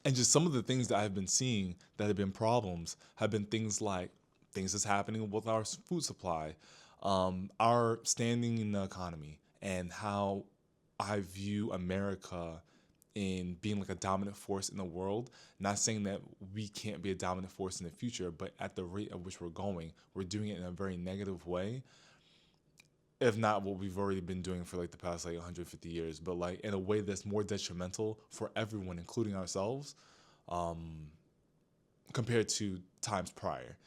And just some of the things that I've been seeing that have been problems have been things like things that's happening with our food supply, our standing in the economy, and how I view America in being like a dominant force in the world. Not saying that we can't be a dominant force in the future, but at the rate at which we're going, we're doing it in a very negative way, if not what we've already been doing for like the past like 150 years, but like in a way that's more detrimental for everyone, including ourselves, compared to times prior.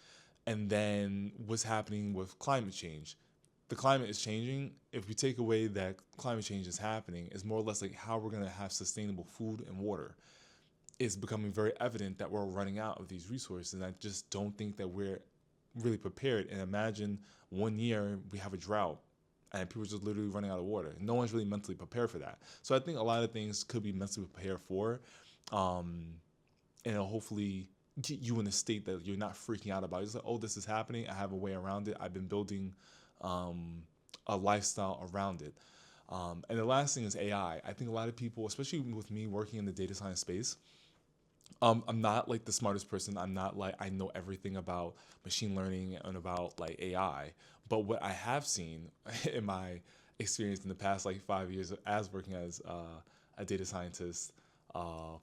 And then what's happening with climate change? The climate is changing. If we take away that climate change is happening, it's more or less like how we're going to have sustainable food and water. It's becoming very evident that we're running out of these resources. And I just don't think that we're really prepared. And imagine 1 year we have a drought and people are just literally running out of water. No one's really mentally prepared for that. So I think a lot of things could be mentally prepared for, and it'll hopefully get you in a state that you're not freaking out about it. It's like, oh, this is happening. I have a way around it. I've been building a lifestyle around it. And the last thing is AI. I think a lot of people, especially with me working in the data science space, I'm not like the smartest person. I'm not like I know everything about machine learning and about like AI. But what I have seen in my experience in the past like 5 years as working as a data scientist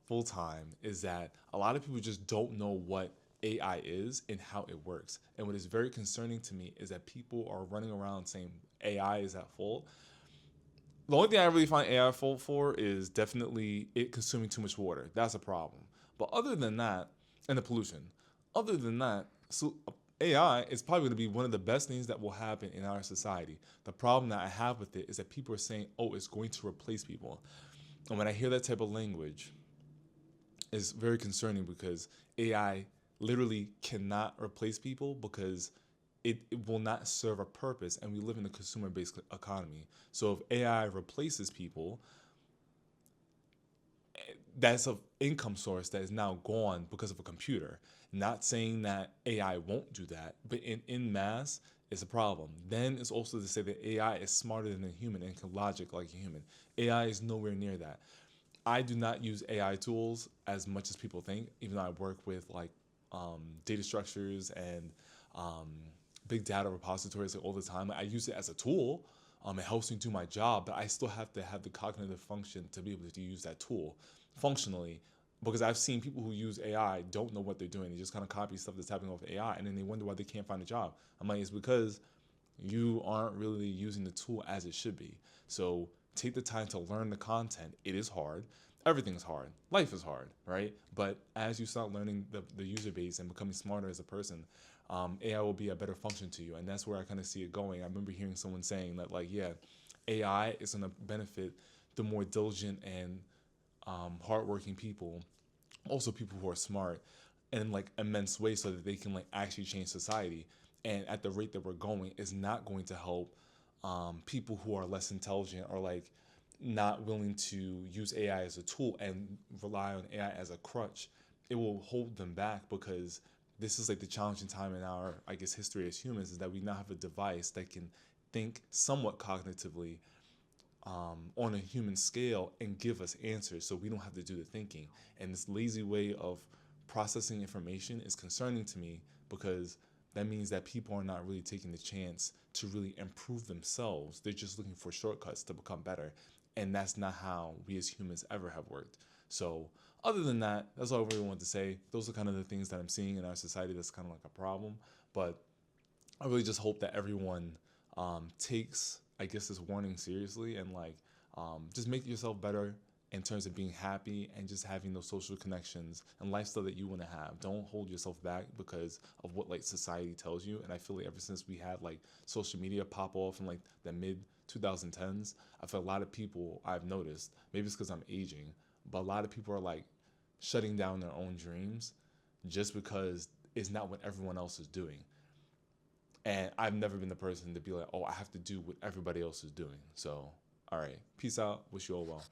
full time is that a lot of people just don't know what AI is and how it works. And what is very concerning to me is that people are running around saying AI is at fault. The only thing I really find AI fault for is definitely it consuming too much water. That's a problem. But other than that, and the pollution, other than that, so AI is probably going to be one of the best things that will happen in our society. The problem that I have with it is that people are saying, oh, it's going to replace people. And when I hear that type of language, it's very concerning because AI literally cannot replace people because it will not serve a purpose. And we live in a consumer based economy. So if AI replaces people, that's an income source that is now gone because of a computer. Not saying that AI won't do that, but in mass, it's a problem. Then it's also to say that AI is smarter than a human and can logic like a human. AI is nowhere near that. I do not use AI tools as much as people think, even though I work with like data structures and um, big data repositories like, all the time. I use it as a tool. It helps me do my job, but I still have to have the cognitive function to be able to use that tool functionally. Because I've seen people who use AI don't know what they're doing. They just kind of copy stuff that's happening with AI, and then they wonder why they can't find a job. I'm like, it's because you aren't really using the tool as it should be. So take the time to learn the content. It is hard. Everything is hard. Life is hard, right? But as you start learning the user base and becoming smarter as a person, AI will be a better function to you. And that's where I kind of see it going. I remember hearing someone saying that, like, yeah, AI is going to benefit the more diligent and hardworking people, also people who are smart, in like immense ways so that they can like actually change society. And at the rate that we're going, is not going to help people who are less intelligent or like not willing to use AI as a tool and rely on AI as a crutch. It will hold them back because this is like the challenging time in our, I guess, history as humans is that we now have a device that can think somewhat cognitively on a human scale and give us answers so we don't have to do the thinking. And this lazy way of processing information is concerning to me because that means that people are not really taking the chance to really improve themselves. They're just looking for shortcuts to become better. And that's not how we as humans ever have worked. So, other than that, that's all I really wanted to say. Those are kind of the things that I'm seeing in our society that's kind of like a problem. But I really just hope that everyone takes, I guess, this warning seriously and like just make yourself better in terms of being happy and just having those social connections and lifestyle that you want to have. Don't hold yourself back because of what like society tells you. And I feel like ever since we had like social media pop off in like the mid 2010s, I feel a lot of people I've noticed, maybe it's because I'm aging, but a lot of people are like shutting down their own dreams just because it's not what everyone else is doing. And I've never been the person to be like, oh, I have to do what everybody else is doing. So, all right. Peace out. Wish you all well.